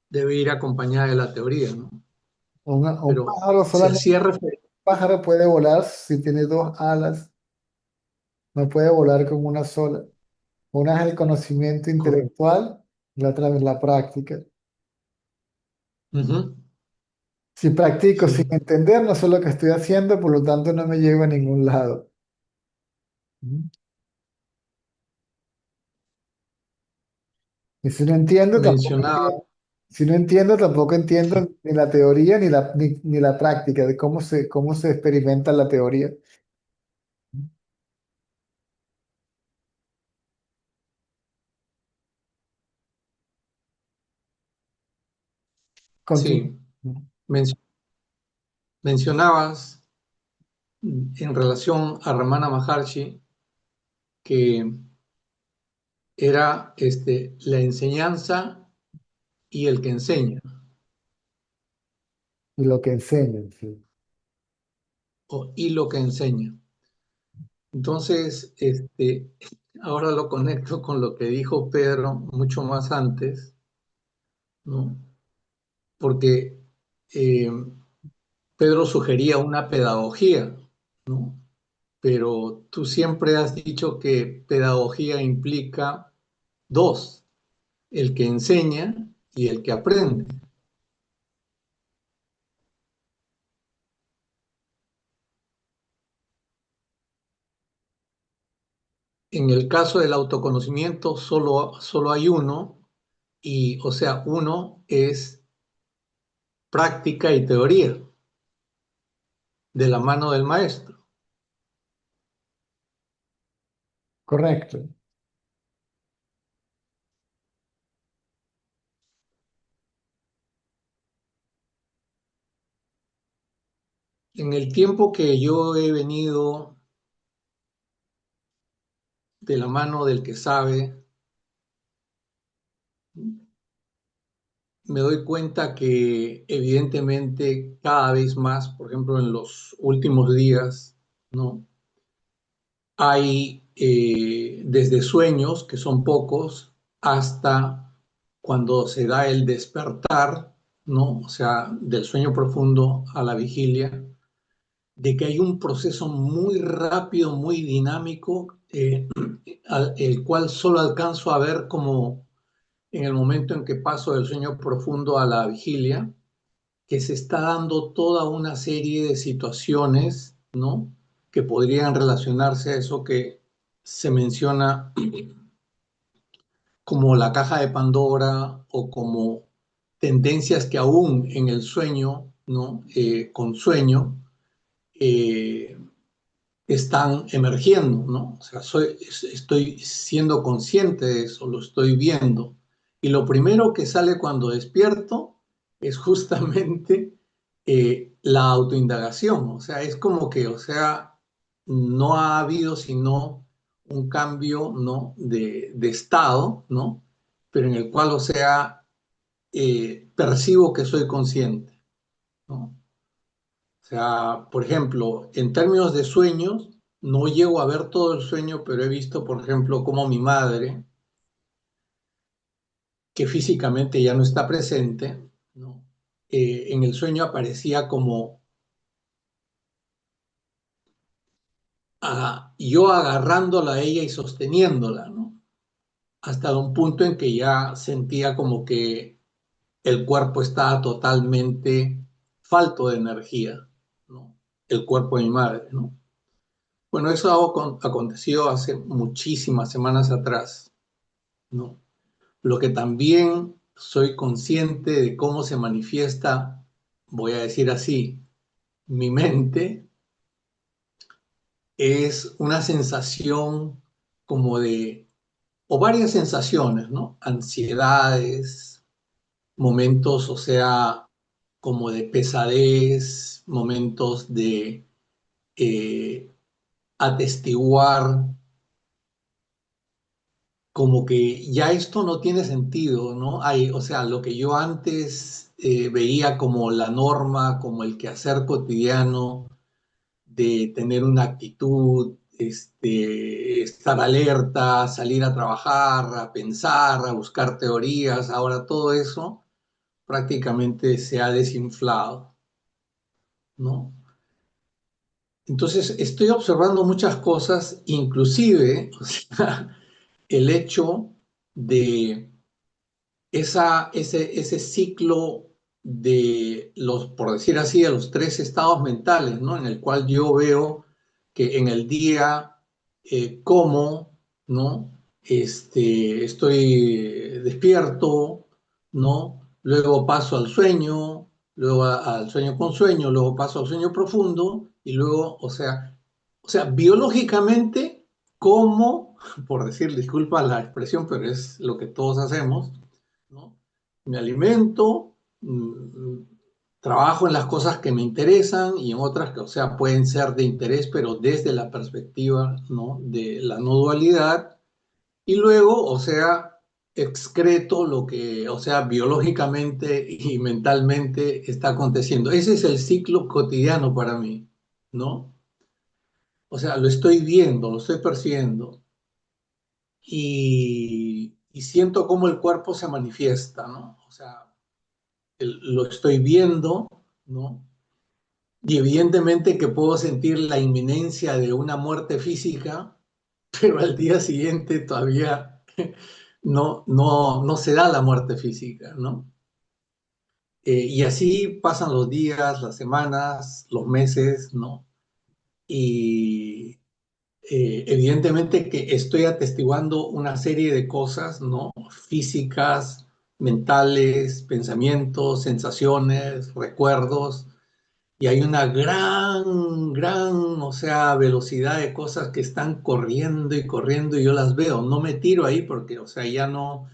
debe ir acompañada de la teoría, ¿no? un Pero pájaro se solamente, hacía referencia, un pájaro puede volar si tiene dos alas, no puede volar con una sola. Una es el conocimiento correcto. intelectual, la otra es la práctica. Ujú, Si practico sin sí, entender, no sé lo que estoy haciendo, por lo tanto no me llevo a ningún lado. ¿Mm? Y si no entiendo, tampoco mencionaba, entiendo. Si no entiendo, tampoco entiendo ni la teoría ni la práctica de cómo se experimenta la teoría. Continúo. sí, men- mencionabas en relación a Ramana Maharshi que era la enseñanza y el que enseña, Y lo que enseñan, sí. y lo que enseña. Entonces, ahora lo conecto con lo que dijo Pedro mucho más antes, ¿no? Porque eh, Pedro sugería una pedagogía, ¿no? Pero tú siempre has dicho que pedagogía implica dos, el que enseña y el que aprende. En el caso del autoconocimiento solo hay uno y, o sea, uno es práctica y teoría de la mano del maestro. Correcto. En el tiempo que yo he venido de la mano del que sabe, me doy cuenta que evidentemente cada vez más, por ejemplo, en los últimos días, ¿no? Hay desde sueños, que son pocos, hasta cuando se da el despertar, ¿no? O sea, del sueño profundo a la vigilia, de que hay un proceso muy rápido, muy dinámico, el cual solo alcanzo a ver como en el momento en que paso del sueño profundo a la vigilia, que se está dando toda una serie de situaciones, ¿no? Que podrían relacionarse a eso que se menciona como la caja de Pandora o como tendencias que aún en el sueño, ¿no? Con sueño, eh, están emergiendo, ¿no? O sea, estoy siendo consciente de eso, lo estoy viendo. Y lo primero que sale cuando despierto es justamente la autoindagación. O sea, es como que, o sea, no ha habido sino un cambio, ¿no? De estado, ¿no? Pero en el cual, o sea, percibo que soy consciente, ¿no? O sea, por ejemplo, en términos de sueños, no llego a ver todo el sueño, pero he visto, por ejemplo, como mi madre, que físicamente ya no está presente, ¿no? en el sueño aparecía como yo agarrándola a ella y sosteniéndola, ¿no? Hasta un punto en que ya sentía como que el cuerpo estaba totalmente falto de energía, ¿no? El cuerpo de mi madre, ¿no? Bueno, eso aconteció hace muchísimas semanas atrás, ¿no? Lo que también soy consciente de cómo se manifiesta, voy a decir así, mi mente, es una sensación como de, o varias sensaciones, ¿no? Ansiedades, momentos, o sea, como de pesadez, momentos de eh, atestiguar como que ya esto no tiene sentido, ¿no? Hay, o sea, lo que yo antes veía como la norma, como el quehacer cotidiano, de tener una actitud, estar alerta, salir a trabajar, a pensar, a buscar teorías, ahora todo eso prácticamente se ha desinflado, ¿no? Entonces estoy observando muchas cosas, inclusive, o sea, el hecho de ese ciclo de los, por decir así, de los tres estados mentales, ¿no? En el cual yo veo que en el día como, ¿no? Estoy despierto, ¿no? Luego paso al sueño, luego al sueño con sueño, luego paso al sueño profundo y luego, o sea, biológicamente, como, por decir, disculpa la expresión, pero es lo que todos hacemos, ¿no? Me alimento, trabajo en las cosas que me interesan y en otras que, o sea, pueden ser de interés, pero desde la perspectiva, ¿no? De la no dualidad. Y luego, o sea, excreto lo que, o sea, biológicamente y mentalmente está aconteciendo. Ese es el ciclo cotidiano para mí, ¿no? O sea, lo estoy viendo, lo estoy percibiendo y siento cómo el cuerpo se manifiesta, ¿no? O sea, lo estoy viendo, ¿no? Y evidentemente que puedo sentir la inminencia de una muerte física, pero al día siguiente todavía no se da la muerte física, ¿no? Y así pasan los días, las semanas, los meses, ¿no? Y evidentemente que estoy atestiguando una serie de cosas, ¿no? Físicas, mentales, pensamientos, sensaciones, recuerdos, y hay una o sea, velocidad de cosas que están corriendo y corriendo y yo las veo. No me tiro ahí porque, o sea, ya no,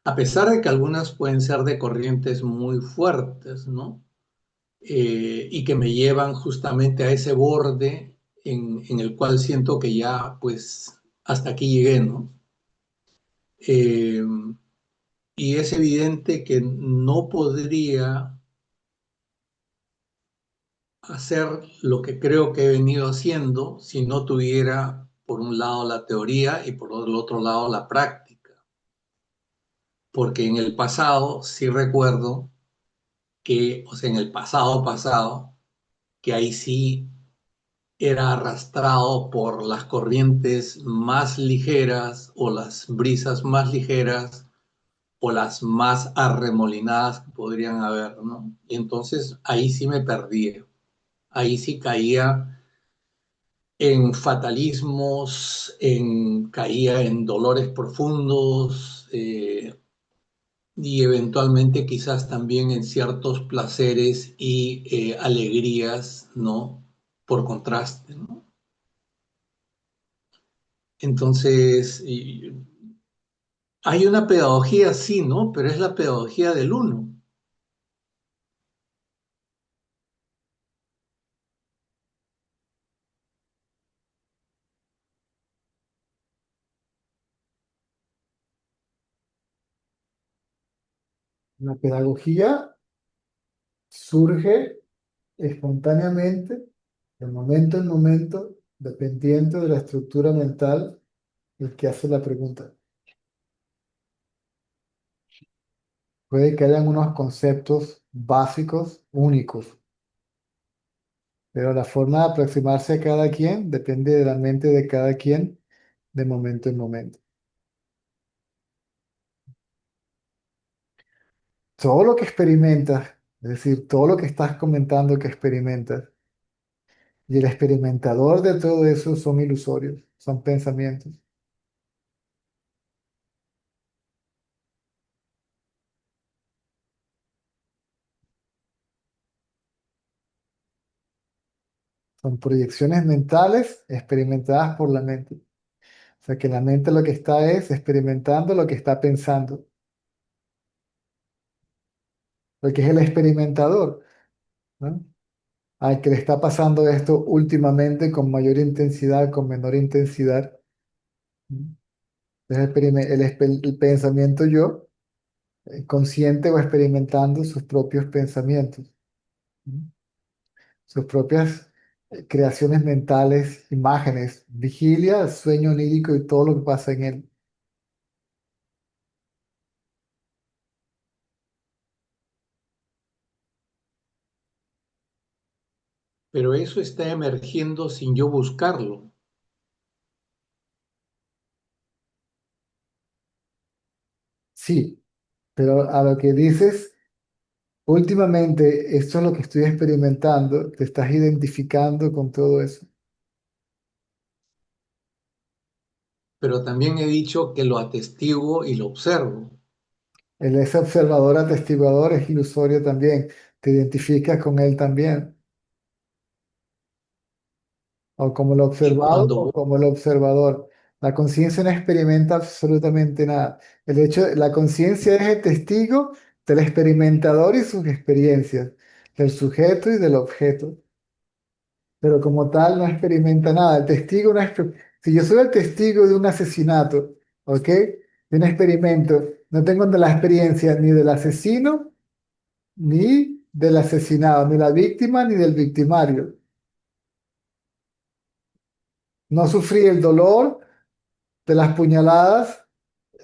a pesar de que algunas pueden ser de corrientes muy fuertes, ¿no? Y que me llevan justamente a ese borde en el cual siento que ya, pues, hasta aquí llegué, ¿no? Eh, y es evidente que no podría hacer lo que creo que he venido haciendo si no tuviera, por un lado, la teoría y por el otro lado, la práctica. Porque en el pasado sí recuerdo que, o sea, en el pasado, que ahí sí era arrastrado por las corrientes más ligeras o las brisas más ligeras o las más arremolinadas que podrían haber, ¿no? Y entonces ahí sí me perdí, ahí sí caía en fatalismos, caía en dolores profundos y eventualmente quizás también en ciertos placeres y alegrías, ¿no? Por contraste, ¿no? Entonces, hay una pedagogía, sí, ¿no? Pero es la pedagogía del uno. La pedagogía surge espontáneamente, de momento en momento, dependiendo de la estructura mental el que hace la pregunta. Puede que hayan unos conceptos básicos únicos, pero la forma de aproximarse a cada quien depende de la mente de cada quien de momento en momento. Todo lo que experimentas, es decir, todo lo que estás comentando que experimentas, y el experimentador de todo eso son ilusorios, son pensamientos, son proyecciones mentales experimentadas por la mente. O sea que la mente lo que está es experimentando lo que está pensando, lo que es el experimentador, ¿no? Al que le está pasando esto últimamente con mayor intensidad, con menor intensidad. ¿No? Es el pensamiento yo, consciente o experimentando sus propios pensamientos, ¿no? Sus propias creaciones mentales, imágenes, vigilia, sueño onírico y todo lo que pasa en él. Pero eso está emergiendo sin yo buscarlo. Sí, pero a lo que dices, últimamente esto es lo que estoy experimentando, te estás identificando con todo eso. Pero también he dicho que lo atestiguo y lo observo. Ese observador atestiguador es ilusorio también, te identificas con él también, o como el Y observado cuando o como el observador. La conciencia no experimenta absolutamente nada. La conciencia es el testigo del experimentador y sus experiencias, del sujeto y del objeto, pero como tal no experimenta nada. El testigo no Si yo soy el testigo de un asesinato, ¿ok? De un experimento, no tengo la experiencia ni del asesino ni del asesinado, ni la víctima ni del victimario. No sufrí el dolor de las puñaladas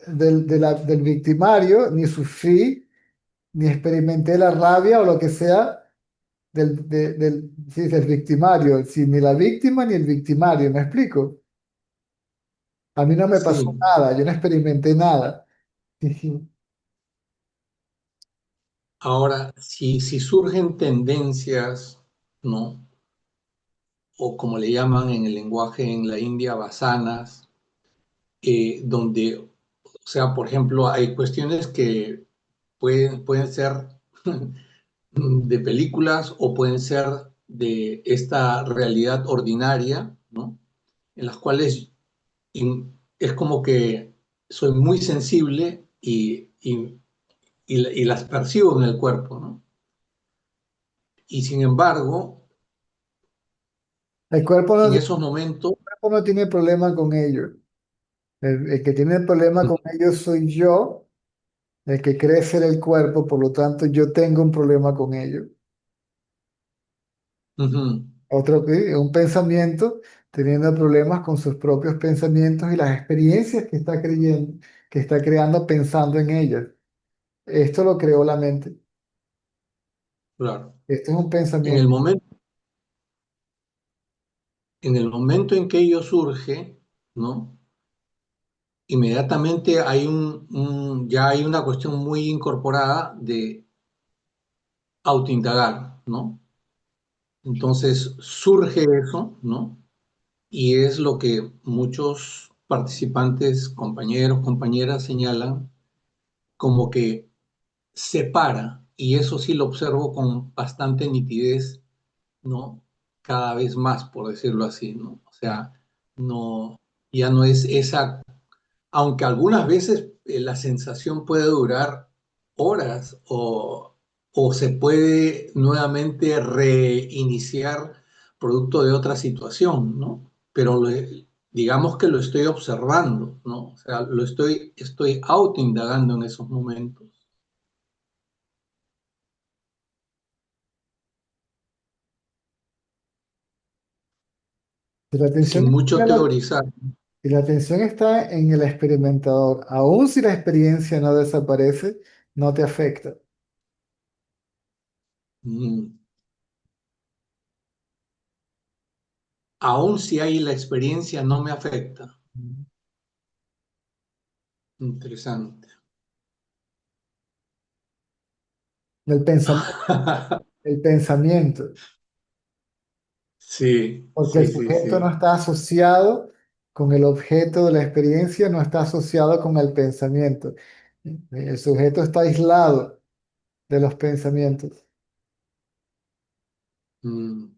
del victimario, ni sufrí, ni experimenté la rabia o lo que sea sí, del victimario, sí, ni la víctima ni el victimario, ¿me explico? A mí no me pasó sí, nada, yo no experimenté nada. ahora, si surgen tendencias, ¿no? O como le llaman en el lenguaje en la India, basanas, donde, o sea, por ejemplo, hay cuestiones que pueden ser de películas o pueden ser de esta realidad ordinaria, ¿no? En las cuales es como que soy muy sensible y las percibo en el cuerpo, ¿no? Y sin embargo, El cuerpo no, en el esos momentos, cuerpo no tiene problema con ello. El que tiene el problema con ello soy yo, el que cree ser el cuerpo, por lo tanto yo tengo un problema con ello. ujú, Un pensamiento teniendo problemas con sus propios pensamientos y las experiencias que está creyendo, que está creando pensando en ellas. Esto lo creó la mente. claro, Esto es un en el pensamiento. momento, en el momento en que ello surge, ¿no? Inmediatamente hay ya hay una cuestión muy incorporada de autoindagar, ¿no? Entonces surge eso, ¿no? Y es lo que muchos participantes, compañeros, compañeras señalan como que separa, y eso sí lo observo con bastante nitidez, ¿no? Cada vez más, por decirlo así, ¿no? O sea, no, ya no es esa, aunque algunas veces la sensación puede durar horas o se puede nuevamente reiniciar producto de otra situación, ¿no? Pero digamos que lo estoy observando, ¿no? O sea, estoy autoindagando en esos momentos, Si la atención sin está mucho en teorizar. si la atención está en el experimentador, aun si la experiencia no desaparece, no te afecta. Mm. Aún si hay la experiencia, no me afecta. Interesante. El pensamiento, el pensamiento, Sí, porque el sí, sí, sujeto no sí. está asociado con el objeto de la experiencia, no está asociado con el pensamiento. El sujeto está aislado de los pensamientos. Mm.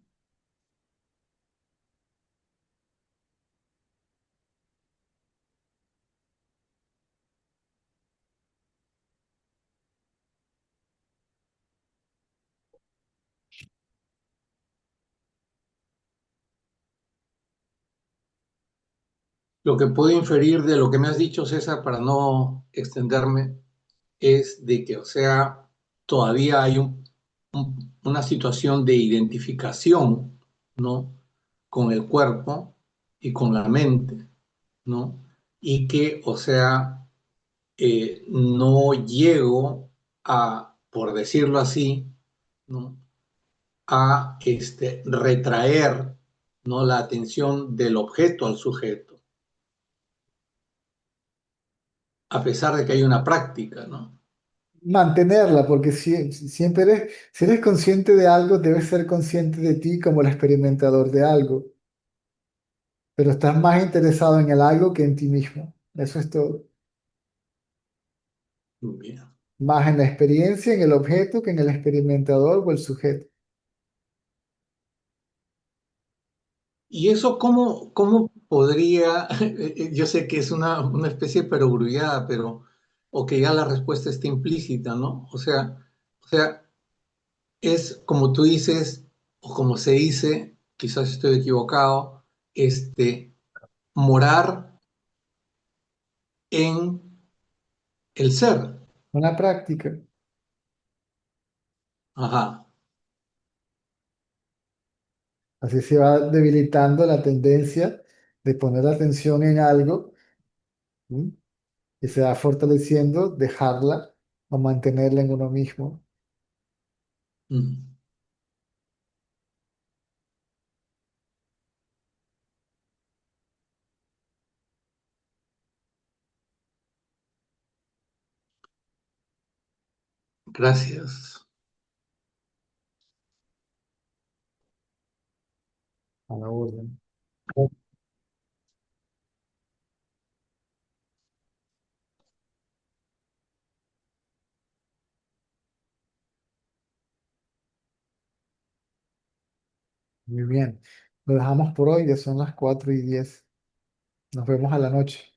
Lo que puedo inferir de lo que me has dicho, César, para no extenderme, es de que, o sea, todavía hay una situación de identificación, ¿no? Con el cuerpo y con la mente, ¿no? Y que, o sea, no llego a, por decirlo así, ¿no? A retraer, ¿no? La atención del objeto al sujeto, a pesar de que hay una práctica, ¿no? Mantenerla, porque siempre si eres consciente de algo, debes ser consciente de ti como el experimentador de algo, pero estás más interesado en el algo que en ti mismo. Eso es todo. Bien. Más en la experiencia, en el objeto, que en el experimentador o el sujeto. ¿Y eso cómo podría, yo sé que es una especie de perogrullada, pero, o que ya la respuesta está implícita, ¿no? O sea, es como tú dices, o como se dice, quizás estoy equivocado, morar en el ser. Una práctica. Ajá. Así se va debilitando la tendencia de poner atención en algo, ¿sí? Y se va fortaleciendo dejarla o mantenerla en uno mismo. Mm. Gracias. A la orden. Muy bien. Lo dejamos por hoy, ya son las 4:10. Nos vemos a la noche.